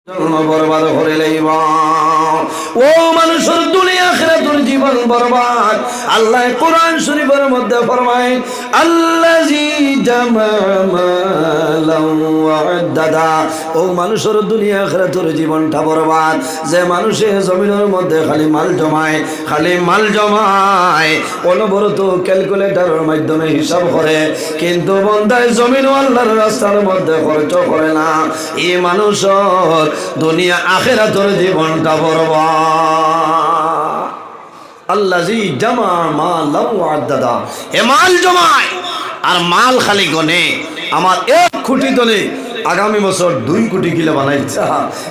বরবাদ করে লইব ও মানুষের দুনিয়া আখিরাতের জীবন বরবাদ। আল্লাহ কোরআন শরীফের মধ্যে ফরমায় আল্লাযী জামা মালান ওয়া আদ্দাদা। ও মানুষের দুনিয়া আখিরাতের জীবনটা বরবাদ, যে মানুষে জমিনের মধ্যে খালি মাল জমায় অনবরত ক্যালকুলেটরের মাধ্যমে হিসাব করে, কিন্তু বন্দায় জমিন ও আল্লাহর রাস্তার মধ্যে খরচ করে না। এই মানুষের দুনিয়া আখিরাতের জীবনটা বরবাদ। আল্লাযী জামা মালান ওয়া আদ্দাদা, এ মাল জমায় আর মাল খালি গনে। আমার 1 কোটি দলে আগামী বছর 2 কোটি কিলো বানাইছে,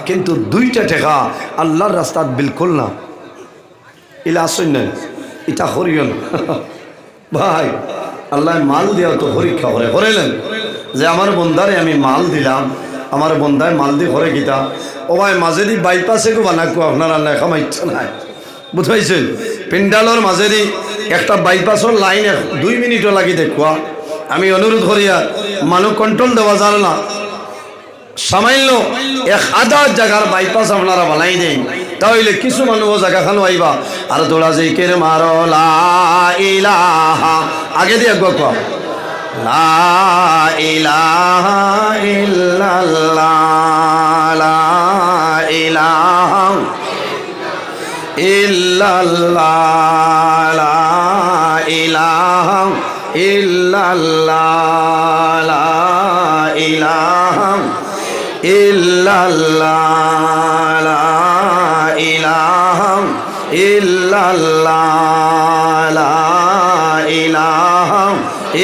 কিন্তু 2টা টাকা আল্লাহর রাস্তাত বিলকুল না। ইলা আসেন না, এটা হরিয়ন ভাই। আল্লাহ মাল দেওয়া তো পরীক্ষা করেলেন যে আমার বন্দারে আমি মাল দিলাম, আমার বন্দায় মাল দিয়ে করে গীতা ও ভাই মাঝেদি বাইপাসে গো বানাকো আপনারা লেখা ইচ্ছা নাই, বুঝাইছেন? পিন্ডালর মাঝেদি একটা বাইপাসর লাইন 2 মিনিটও লাগি দেখুয়া। আমি অনুরোধ করিয়া মানুষ কন্ট্রোল দেওয়া যান না, সামান্য 1000 জায়গার বাইপাস আপনারা বানাই দেন, তাহলে কিছু মানুষ জায়গাখানো আইবা আর তোলা জিকির মারো লা ইলাহা আগে দিয়ে গো লা ইলাহা ইল্লাল্লাহ লা ইলাহা ইল্লাল্লাহ লা ইলাহা ইল্লাল্লাহ লা ইলাহা ইল্লাল্লাহ লা ইলাহা ইল্লাল্লাহ লা ইলাহা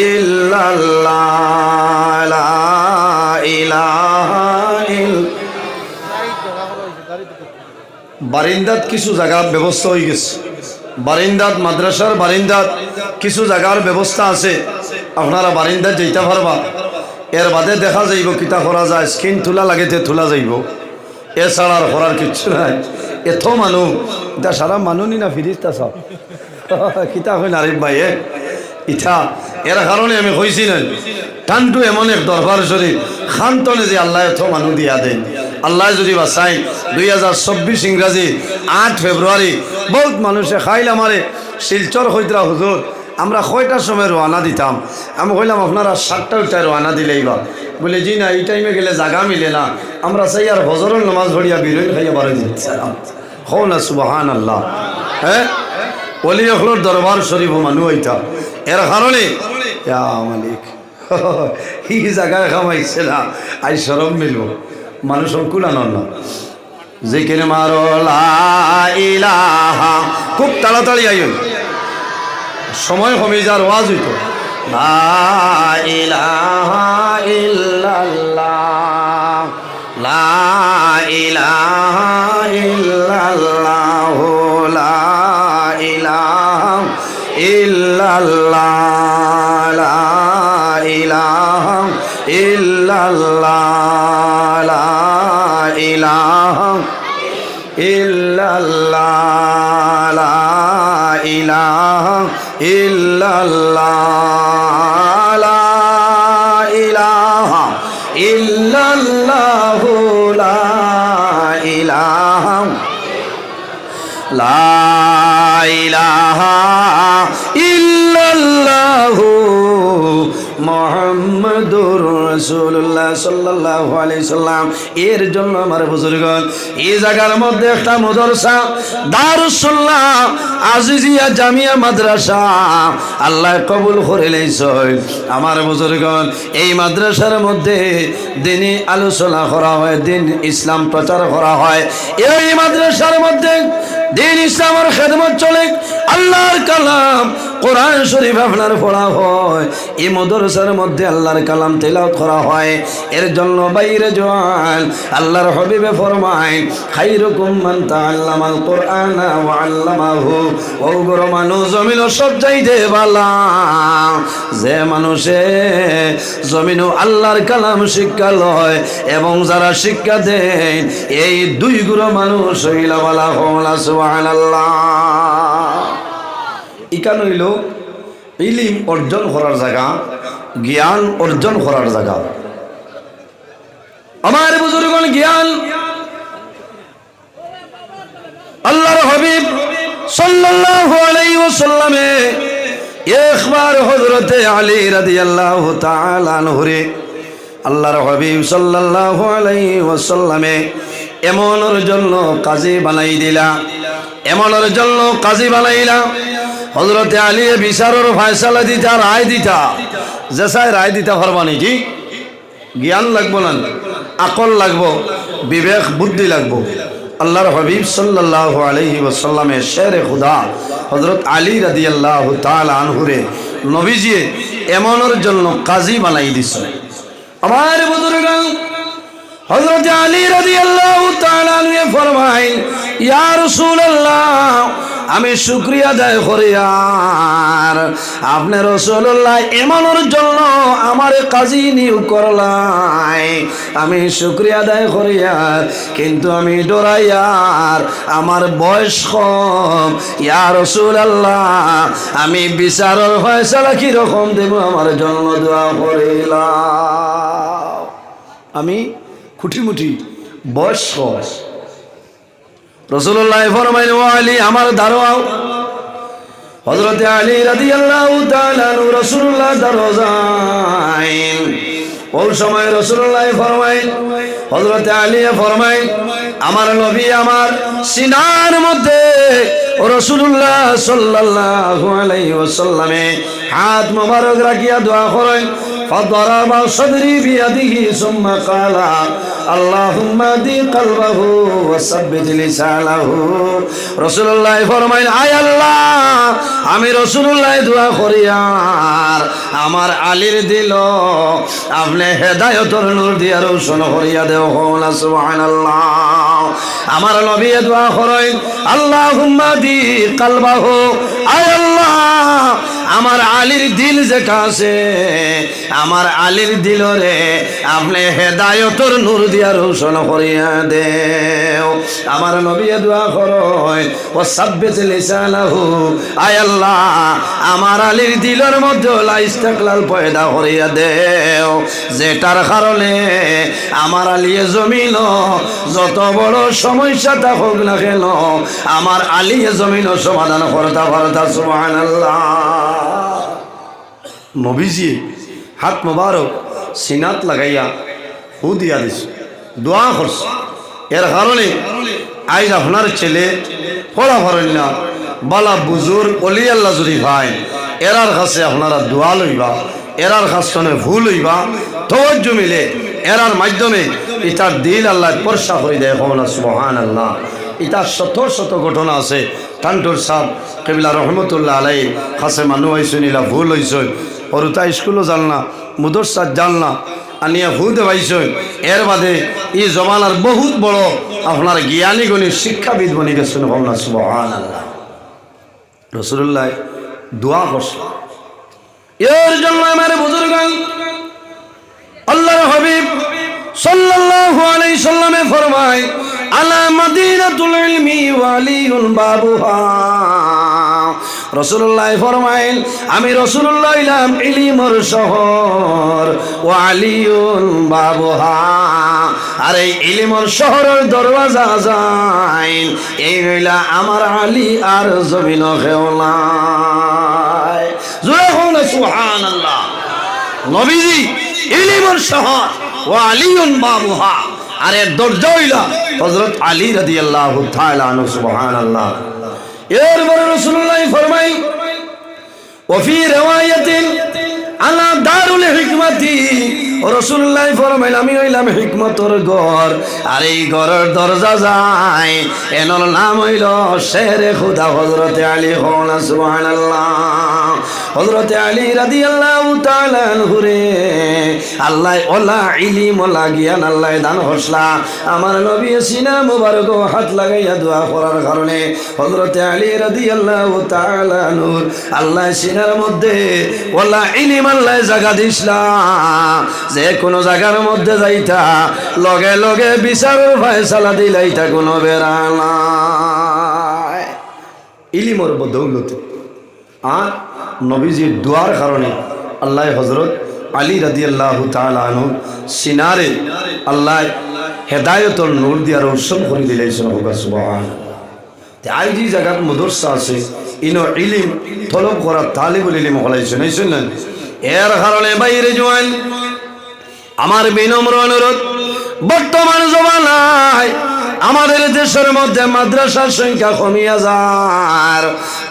ইল্লাল্লাহ লা ইলাহা বারিন্দাত কিছু জায়গার ব্যবস্থা হয়ে গেছে, বারিন্দাত মাদ্রাসার বারিন্দাত কিছু জায়গার ব্যবস্থা আছে, আপনারা বারিন্দাত যেতে পারবা। এর বাদে দেখা যাইব কিতা করা যায়, স্ক্রিন তোলা লাগেতে তোলা যাইব, এছাড়া আর করার কিচ্ছু নাই। এত মানুষ এটা সারা মানুষই না ফিরিস্তা সব কিতা হয় নারিফ ভাই ইটা। এর কারণে আমি কইছি না টানটু এমন এক দরবার শরীফ খান্তনে যে আল্লাহ এত মানুষ দিয়া দেন। আল্লাহ যদি বাসাই 2024 ইংরাজি 8 ফেব্রুয়ারি বহুত মানুষে খাইল আমারে শিলচর হইতরা হুজুর আমরা কয়টার সময় রওনা দিতাম। আমি কইলাম আপনারা 7টা উঠায় রওনা দিলেই বা, বলে জি না এই টাইমে গেলে জায়গা মিলে না, আমরা চাই আর ফজরের নামাজ পড়িয়া বিরোধ খাইয়া বারো দিচ্ছিলাম। হো না সুবহানাল্লাহ। হ্যাঁ ওলি হলোর দরবার শরীফ মানুষ হইতা। এর কারণে ইয়া মালিক এই জায়গায় খামাইছে না, আই শরম মিলব মানুষ কুলানোর না। জিকির মারো লা ইলাহা, খুব তাড়াতাড়ি আইন, সময় কমে যার ওয়াজ হইতো। লা ইলাহা ইল্লাল্লাহ লা ইলাহা ইল্লাল্লাহ লা ইলাহা ইল্লাল্লাহ লা ইলাহা ইল্লাল্লাহ লা ইলাহা ইল্লাল্লাহ লা ইলাহা ইল্লাল্লাহ লা ইলাহা ইল্লাল্লাহ লা ইলাহা লা ইলাহা ইল্লাল্লাহ মুহাম্মাদুর রাসূলুল্লাহ সাল্লাল্লাহু আলাইহি সাল্লাম। এর জন্য আমার বুজুর্গণ এই জায়গার মধ্যে একটা মাদ্রাসা দারুস সুন্নাহ আজিজিয়া জামিয়া মাদ্রাসা আল্লাহ কবুল করে লইছেন। আমার বুজুর্গণ এই মাদ্রাসার মধ্যে দিনী আলোচনা করা হয়, দিন ইসলাম প্রচার করা হয়। এই মাদ্রাসার মধ্যে দিন ইসলামের খেদমত চলে, আল্লাহর কালাম কোরআন শরীফ আপনার পড়া হয়, এই মাদ্রাসার মধ্যে আল্লাহর কালাম তেলাওয়াত করা হয়। এর জন্য বাইরে জওয়ান আল্লাহর হাবিবে ফরমায় খায়রুকুম মান তাআল্লামাল কুরআনা ওয়া আল্লামাহু। ও গরো মানুষ জমিন সব চাইতে ভালো যে মানুষে জমিনও আল্লাহর কালাম শিক্ষা লয় এবং যারা শিক্ষা দেন, এই 2 গুরু মানুষ হইলা বলা হলা সুবহানাল্লাহ। ইকান হইল ইলম অর্জন করার জায়গা, জ্ঞান অর্জন করার জায়গা। আমার বুজুর্গণ জ্ঞান ওয়াসাল্লামে একবার হযরতে আলী রাদিয়াল্লাহু তাআলা আনহুরে আল্লাহর হাবিব সাল্লাল্লাহু আলাইহি ওয়াসাল্লামে এমনের জন্য কাজী বানাই দিলা, এমনের জন্য কাজী বানাইলা। হযরতে আলী বিচারের ফয়সালা দিতা, রায় দিতা, যেসাই রায় দিতা পারবানি। ঠিক জ্ঞান লাগবো না, আকল লাগবো, বিবেক বুদ্ধি লাগবো। আল্লাহর হাবিব সাল্লাল্লাহু আলাইহি ওয়াসাল্লামের শেরে খুদা হযরত আলী রাদিয়াল্লাহু তাআলা আনহুরে নবীজি এমনের জন্য কাজী বানাই দিছে। আমার বুজুর্গান হযরত আলী রাদিয়াল্লাহু তাআলা আনহু ফরমাইন, ইয়া রাসূলুল্লাহ, আমি শুকরিয়া আদায় করি আর আপনি রাসূলুল্লাহ এমনের জন্য আমার কাজী নিয়োগ করলাই। আমি শুকরিয়া আদায় করি আর কিন্তু আমি ডরাই আর আমার বয়স কম। ইয়া রাসূলুল্লাহ, আমি বিচারের ফয়সালা কি রকম দেব আমার জন্য দোয়া করিলাম। আমি খুঁটিমুটি বয়স কম। রাসূলুল্লাহ ফরমাইলেন, ও আলী আমার দাঁড়াও। হযরতে আলী রাদিয়াল্লাহু তাআলা রাসূলুল্লাহ দাঁড়াইন। ওই সময় রাসূলুল্লাহ ফরমাইলেন, হযরতে আলী ফরমাইলেন, আমার নবী আমার সিনার মধ্যে রাসূলুল্লাহ সাল্লাল্লাহু আলাইহি ওয়াসাল্লামে হাত মোবারক রাখিয়া দোয়া করেন। فضرب صدري بيده ثم قال اللهم اهد قلبه وثبت لسانه। রাসূলুল্লাহ ফরমাইলেন, আয় আল্লাহ, আমি রাসূলুল্লাহ দোয়া করি আর আমার আলীর দিল আপনি হেদায়েতের নূর দিয়া রোশন করিয়া দেও। সুবহানাল্লাহ। আমার নবী দোয়া করেন, আল্লাহুম্মা দি কলবাহু, আয় আল্লাহ, আমার আলীর দিল যেটা আছে, আমার আলীর দিলরে আপনি হেদায়েতের নূর দিয়া রোশন করিয়া দেও। আমার নবী দোয়া করেন, ও সাব্বিত লিসানাহু, আয় আল্লাহ, আমার আলীর দিলের মধ্যে লা ইস্তিকলাল পয়দা করিয়া দেও, যেটার কারণে আমার আলী জমিন যত বড় সমস্যা থাকুক না কেন আমার আলী জমিন সমাধান করতে পারতা। সুবহানাল্লাহ। নবীজি হাত মোবারক সিনাত লাগাইয়া হু দিয়া দিছে, দোয়া করছে। এর কারণে আজ আপনার ছেলে পড়া পারেন না, বালা বুজুর্গ অলি আল্লাহ যদি ভাই এরার কাছে আপনারা দোয়া লইবা, এরার কাছে ভুল হইবা, তওয়াজ্জ মিলে এরার মাধ্যমে ইতার দিল আল্লাহ পরশা করে দেয়। সুবহানাল্লাহ। ইতার শত শত ঘটনা আছে। টান্টুর সাহ কিবলা রহমতুল্লাহ আলাইহি কাছে মানুষ হয়েছেন, ইলা ভুল হয়েছে, ওরুতা স্কুলও জান না, মুদরসাত জান না, আনিয়া ভু দেবাইছ। এর বাদে এই জমানার বহুত বড় আপনার জ্ঞানী গণী শিক্ষাবিদ বনি গেছেন। সুবহানাল্লাহ। রাসূলুল্লাহ দোয়া করছে। এর জন্য আমার বুজুর্গ আল্লাহর হাবিব সাল্লাল্লাহু আলাইহি সাল্লামে ফরমায়, আলা মাদিনাতুল ইলমি ওয়া আলিউন বাবুহা। রাসূলুল্লাহ ফরমাইল, আমি রাসূলুল্লাহ ইলাম ইলমের শহর, ওয়া আলিউন বাবুহা, আর এই ইলমের শহরের দরওয়াজা যাইন এই হইলা আমার আলী আর জমিন খেওলাই। জোরে হোক সুবহানাল্লাহ। নবীজি ইলমের শহর ওয়া আলিউন বাবুহা, আর এর দরজা হইলা হযরত আলী রাদিয়াল্লাহু তাআলা আনহু। সুবহানাল্লাহ। এরপরে রাসূলুল্লাহ ফরমাই, ওয়া ফি রিওয়ায়াতিন আলা দারুল হিকমতি, রাসূলুল্লাহ ফরমাইল, আমি হইলাম হিকমতের ঘর, আর এই ঘরের দরজা যায় এনর নাম হইল শেরে খুদা হযরতে আলী। সুবহানাল্লাহ। হযরতে আলী রাদিয়াল্লাহু তাআলা আনহু রে আল্লাহ ওলা ইলম ওলা জ্ঞান আল্লাহ দান হসলা। আমার নবী সিনা মুবারক হাত লাগাইয়া দোয়া করার কারণে হযরতে আলী রাদিয়াল্লাহু তাআলা আনহু আল্লাহ সিনার মধ্যে ওলা ইলম আল্লাহ জায়গা দিছলা, যে কোনো জায়গার মধ্যে যাইতা লগে লগে বিচারের ফয়সালা দিলাইতা কোনো বেড়া নাই। ইলমের বদৌলতে আর নবীজির দোয়ার কারণে আল্লাহ হযরত আলী রাদিয়াল্লাহু তাআলা আনহু সিনারে আল্লাহ হেদায়েতের নূর দিয়া রোশন করে দিলেন। সুবহানাল্লাহ। আজ যে জায়গার মাদ্রাসা আছে ইনো ইলিম তলব করা তালিবুল ইলিম হলাইছেন এই শুনলেন। এর কারণে বাইরে জোয়ান আমার বিনম্র অনুরোধ, বর্তমান জমানায় আমাদের দেশের মধ্যে মাদ্রাসার সংখ্যা কমিয়া যার,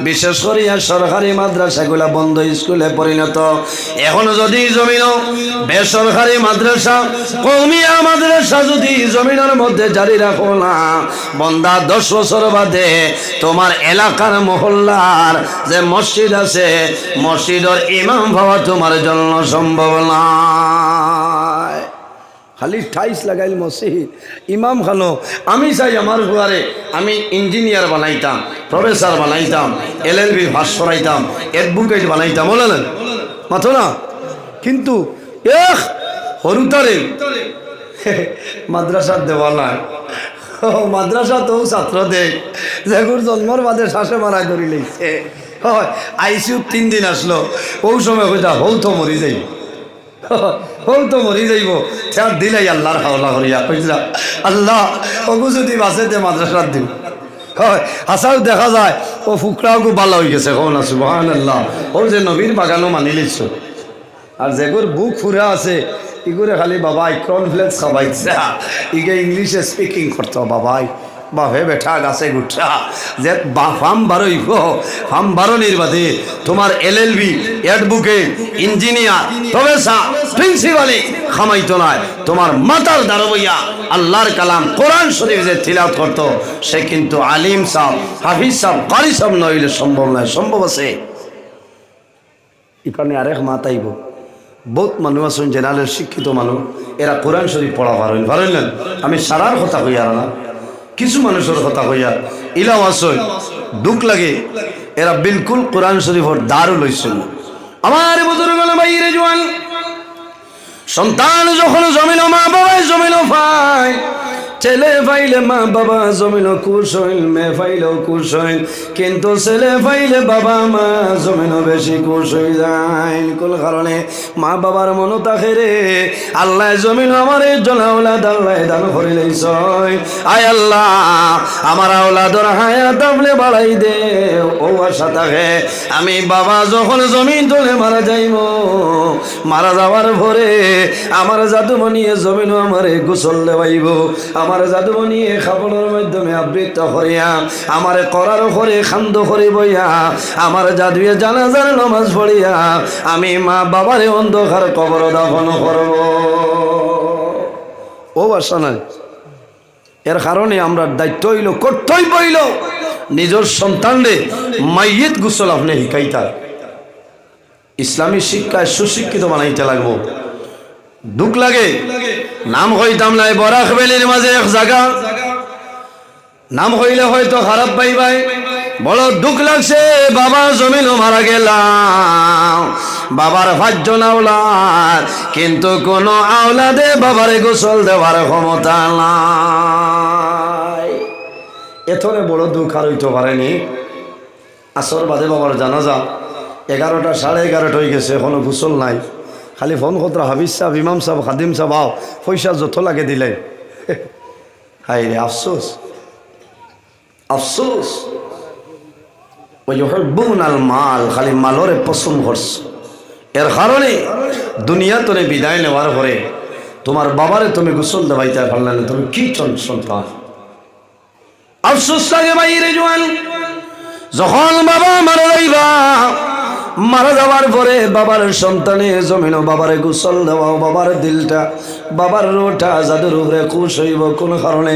বিশেষ করিয়া সরকারি মাদ্রাসাগুলা বন্ধ স্কুলে পরিণত। এখন যদি জমিন বেসরকারি মাদ্রাসা কমিয়া মাদ্রাসা যদি জমিনের মধ্যে জারি রাখো না, বন্দা 10 বছর বাদে তোমার এলাকার মহল্লার যে মসজিদ আছে মসজিদের ইমাম হওয়া তোমার জন্য সম্ভব না। খালি ঠাইস লাগাইল মসজিদ, ইমাম খানো। আমি চাই আমার ঘরে আমি ইঞ্জিনিয়ার বানাইতাম, প্রফেসর বানাইতাম, LLB পাস করাইতাম, অ্যাডভোকেট বানাইতাম, বলেন মাথো না। কিন্তু হরুতারে মাদ্রাসার দেওয়া নাই, মাদ্রাসা তো ছাত্র দেখ যেগুর জন্মর বাদে শ্বাসে মারাই ধরি লেগছে। হয় ICU 3 দিন আসলো, ওই সময় কইতা হৌ তো মরি যাই, হৌ তো মরি যাইব। চার দিলাই আল্লাহর হাওলা করিয়া কইলা আল্লাহ ওগু যদি বাঁচেতে মাদ্রাসার দিন। হয় হাসাও দেখা যায় ও ফুকরাও ভালো হয়ে গেছে, কো না সুবহানাল্লাহ। ও যে নবীর বাগানও মানি লিছ। আর যেগুর বুক ফুরা আছে ইগুরে খালি বাবাই কর্নফ্লেক্স খাবাইছে, ইগে ইংলিশে স্পিকিং করতো বাবাই বাহে বেঠা গাছে গুঠা যে ফার্ম বারোইব, ফার্ম বারোনির বাদে তোমার LLB, অ্যাডভোকেট, ইঞ্জিনিয়ার, প্রফেসর, প্রিন্সিপালে খামাইতো নয়। তোমার মাতার দাঁড়বইয়া আল্লাহর কালাম কোরআন শরীফ যে তিলাওয়াত করতো সে কিন্তু আলিম সাহেব, হাফিজ সাহেব, কারি সাহেব নইলে সম্ভব নয়। সম্ভব আছে এখানে আরেক মাতাইব বহুত মানুষ আছেন জেনারেল শিক্ষিত মানুষ, এরা কোরআন শরীফ পড়া পারেন। আমি সারার কথা হইয়া না, কিছু মানুষের কথা হইয়া ইলাও আসই দুঃখ লাগে, এরা বিলকুল কোরআন শরীফের দারু লইছেন। আমার বুজুর্গ বাইরে জোয়ান সন্তান যখন জমিন মা বাবাই জমিন পায়, ছেলে পাইলে মা বাবা জমিন খুশ হইল, মেয়ে পাইলেও খুশ হইল, কিন্তু ছেলে পাইলে বাবা মা জমিন বেশি খুশ হয়ে যায়। কোন কারণে মা বাবার মনো তাকে রে আল্লাহ জমিন আমার জনা আওলাদ আল্লাহ দান করে লইছ। আয় আল্লাহ আমার আওলাদর হায়াত আপনি বাড়াই দে, ও আশা থাকে আমি বাবা যখন জমিন তোলে মারা যাইব, মারা যাওয়ার পরে আমার জাদুমণিয়ে জমিন আমারে গোসল দেওয়াইব, আমার জাদুমণিয়ে খাবলের মাধ্যমে আবৃত্ত করিয়া আমার করার করে খান্দ করে বইয়া আমার জাদুয়ে জানাজার নামাজ পড়িয়া আমি মা বাবারে অন্ধকার কবর দাফন করব। ও আশা নাই। এর কারণে আমরা দায়িত্ব হইল কর্তব্য হইল নিজের সন্তানরে মাইয়িত গোসল আপনি শিখাইতা, ইসলামী শিক্ষায় সুশিক্ষিত বানাইতে লাগবো। দুঃখ লাগে নাম হইতাম নাই বরাক বেলির মাঝে এক জায়গা, নাম হইলে হয়তো খারাপ পাইবাই, বড় দুঃখ লাগছে বাবা জমিন মারা গেলাম, বাবার 5 জন আওলাদ, কিন্তু কোন আওলাদে বাবারে গোসল দেওয়ার ক্ষমতা নাই। এথরে বড় দুঃখ আর হইতে পারেনি। আসর বাদে বাবার জানাজা 11টা 11:30 হয়ে গেছে, এখনো গোসল নাই। খালি ফোন কতরা হাফিজ সাহেব, ইমাম সাহেব, খাদিম সাহেব আও, পয়সা যত লাগে দিলে। হাই রে আফসোস, আফসোস। ওয়াইহুব্বুনাল মাল, খালি মালরে পছন্দ করছে। এর কারণে দুনিয়া তোরে বিদায় নেওয়ার পরে তোমার বাবারে তুমি গোসল দেওয়াইতে পারলে না, তুমি কি সন্তান। আফসোস লাগে বাইরে জোয়ান, যখন বাবা মারা যাইবা, মারা যাওয়ার পরে বাবার সন্তানে জমিন বাবারে গোসল দেওয়াও, বাবার দিলটা বাবার রোটা যাদের উপরে খুশ হইব। কোন কারণে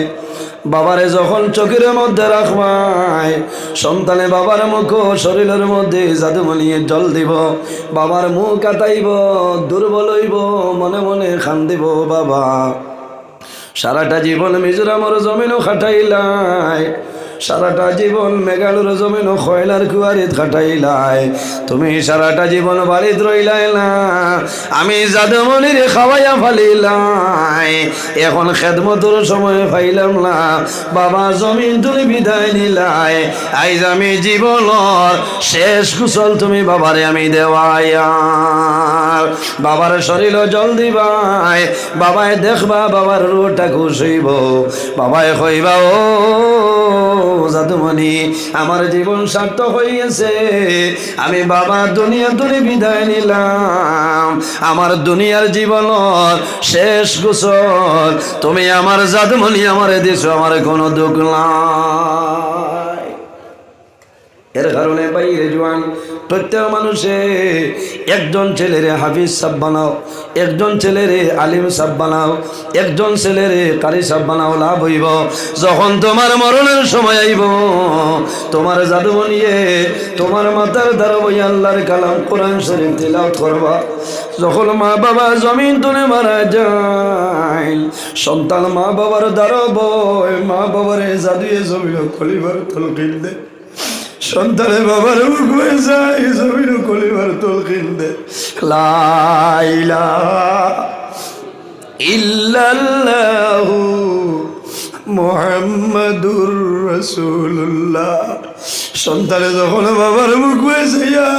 বাবারে যখন চোখের মধ্যে রাখবাই, সন্তানে বাবার মুখ শরীরের মধ্যে জাদুমণিয়ে জল দিব, বাবার মুখ কাটাইব, দুর্বল হইব, মনে মনে খান দিব। বাবা সারাটা জীবন মিজোরামর জমিনও খাটাইলাই, সারাটা জীবন মেঘালুর জমিন খয়লার কুয়ারিত খাটাইলাই, তুমি সারাটা জীবন বাড়িত রইলাই না, আমি জাদুমণির খাওয়াইয়া ফালিলাই, এখন খেদমতর সময় পাইলাম না, বাবা জমিন তুমি বিদায় নিলাই, আইজ আমি জীবনের শেষ কুশল তুমি বাবারে আমি দেওয়াইয়া, বাবার শরীর জল দিবাই, বাবায় দেখবা বাবার রোটা খুশ হইব, বাবায় কইবা ও জাদুমণি, আমার জীবন সার্থক হয়ে গেছে। আমি বাবা দুনিয়া ধরে বিদায় নিলাম। আমার দুনিয়ার জীবন শেষ গোসল তুমি আমার জাদুমণি আমারে দিছো, আমার কোনো দুঃখ নাই। এর কারণে বাইরে জোয়ান প্রত্যেক মানুষে একজন ছেলেরে হাফিজ সাহেব বানাও, একজন ছেলেরে আলিম সাহেব বানাও, একজন ছেলেরে কারি সাহেব বানাও। লাভ হইব যখন তোমার মরণের সময় আইব, তোমার জাদুমণিয়ে তোমার মাথার দ্বারা বই আল্লাহর কালাম কোরআন শরীফ তিলাওয়াত করবা। যখন মা বাবা জমিন তুলে মারা যায়, সন্তান মা বাবার দ্বারা বয়, মা বাবারে জাদুয়ে জমিন খলিবার তলকিন দে, সন্তানে বাবার মুখ হয়ে যায় জমিন খলিবার তলকিন দে। লা ইলাহা ইল্লাল্লাহু মুহাম্মাদুর রাসূলুল্লাহ। সন্তানে যখন বাবার মুখ হয়ে যাইয়া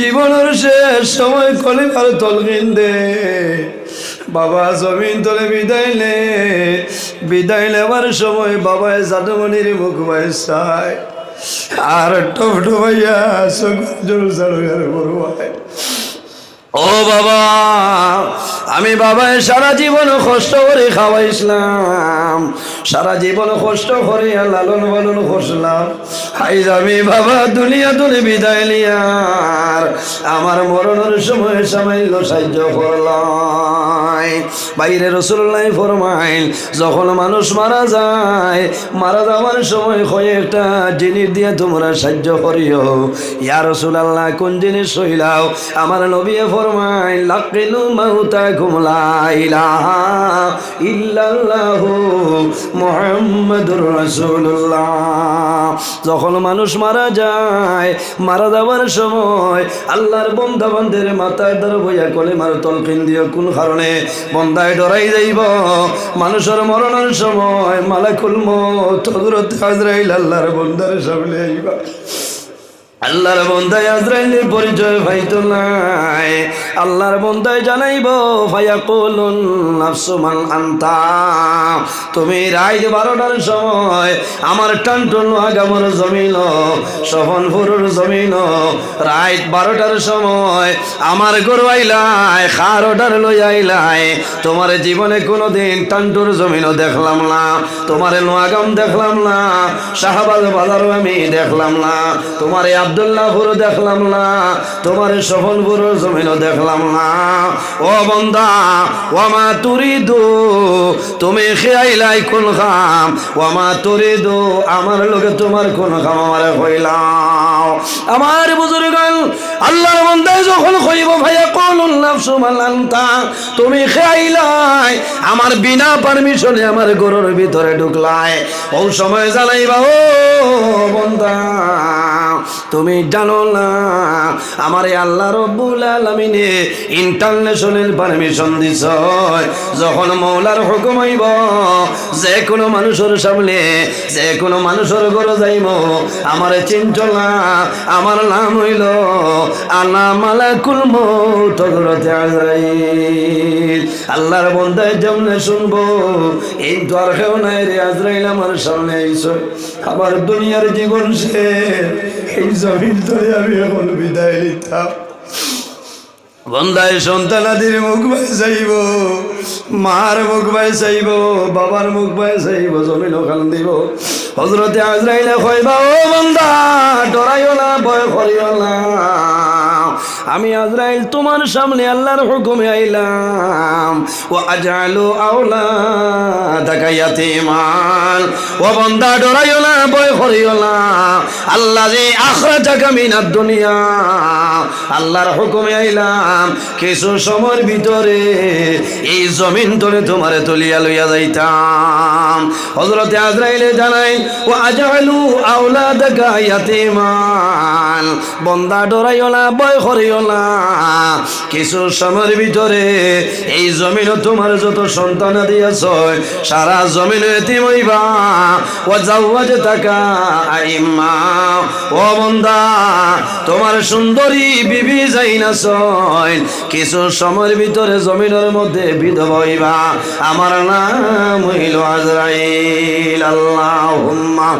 জীবনের শেষ সময় খলিফার তলকিন দে, বাবা জমিন তলে বিদায় নেবার সময় বাবায় জাদুমণির মুখ ভাই চায় আর টপ টপাইয়া জোর জাড়ার বড় ভাই, ও বাবা আমি বাবায় সারা জীবন কষ্ট করে খাওয়াইছিলাম, সারা জীবন কষ্ট করে লালন পালন করছিলাম। আইজ আমি বাবা দুনিয়া তুলে বিদায় নিয়ার আমার মরণের সময় সামাইল সাহায্য করলাই। বাইরে রাসূলুল্লাহ ফরমাইল যখন মানুষ মারা যায়, মারা যাওয়ার সময় কয়েকটা জিনিস দিয়ে তোমরা সাহায্য করিও। ইয়া রাসূলুল্লাহ কোন জিনিস হইলাও? আমার নবী ফরমাইল লাকিনু মাউতাকুম লা ইলাহা ইল্লাল্লাহু মুহাম্মাদুর রাসূলুল্লাহ। যখন মানুষ মারা যায়, মারা যাওয়ার সময় আল্লাহর বান্দা বান্দের মাথায় ধরে বইয়া কলেমার তলকিন দিও। কোন কারণে? বন্দায় ডরাই যাইব মানুষের মরণের সময় মালাকুল মউত হযরত আজরাইল আল্লাহর বান্দার সামনে আইবা। আল্লাহর বন্দায় আজরাইলের পরিচয় পাইতো নাই, আল্লাহর বন্দায় জানাইব ফায়াকুলুন নাফসু মান আনতা। তুমি রাত 12টার সময় আমার টানটুন আগামর জমিন সফনপুরের জমিন, রাত 12টার সময় আমার গরু আইলাই, খার অর্ডার লই আইলাই। তোমার জীবনে কোনোদিন টানটুর জমিনও দেখলাম না, তোমার নোয়াগাম দেখলাম না, শাহবাজ বাজারও আমি দেখলাম না, তোমার আব্দুল্লাহপুর দেখলাম না, তোমার সফনপুর জমিনও দেখলাম না। ও বন্দা ওয়ামা তুরিদু, তুমি খেয়াইলাই কোন কাম? ওয়ামা তুরিদু, আমার লোকে তোমার কোন কাম আমার কইলাও? আমার বুজুর্গান আল্লাহর বান্দায় যখন কইব ভাইয়া কুলুন নাফসু মান আনতা, তুমি খেয়াইলাই আমার বিনা পারমিশনে আমার গরুর ভিতরে ঢুকলাই, ও সময় জানাইবা ও বন্দা তুমি জানো না আমার আল্লাহ রব্বুল আলামিনে ইন্টারন্যাশনাল পারমিশন দিছ। যখন মওলার হুকুম হইব যে কোনো মানুষের সামনে যে কোনো মানুষের ঘরে যাইব, আমার চিন্তনা আমার নাম হইল আনা মালাকুল মউত হযরত আজরাইল। আল্লাহর বান্দায় যেমনে শুনবো এই দ্বার কেউ নাই রে আজরাইল আমার সামনে আইছো, আমার দুনিয়ার জীবন শেষ, এই জমিন ধরে আমি এখন বিদায় নিতাম। বন্দায় সন্তানাদির মুখ ভাই চাইব, মার মুখ ভাই চাইব, বাবার মুখ ভাই চাইব, জমিন ওখান দিব। হযরতে আজরাইলে কইবা ও বান্দা ডরাইও না, ভয় করিও না, আমি আজরাইল তোমার সামনে আল্লাহর হুকুমে আইলাম। ও আজালু আওলাদাকা ইয়াতীমান, ও বান্দা ডরাইও না, ভয় করিও না, আল্লাহ যে আখরাজাকা মিনাদ দুনিয়া, আল্লাহর হুকুমে আইলাম কিছু সময়ের ভিতরে এই জমিন ধরে তোমারে তুলিয়া লইয়া যাইতাম। হযরতে আজরাইলে জানাই ও আজালু আওলাদাকা ইয়াতীমান, বান্দা ডরাইও না, ভয় করিও না, কিছু সময়ের ভিতরে এই জমিনে তোমার যত সন্তান দিয়েছ সারা জমিনে এতিম হইবা। ও জাওয়াজতাকা আইম্মা, ও বান্দা তোমার সুন্দরী বিবি যাইনাছ, কিছু সময়ের ভিতরে জমিনের মধ্যে বিধবা হইবা। আমার নাম হইল আজরাইল। আল্লাহুম্মা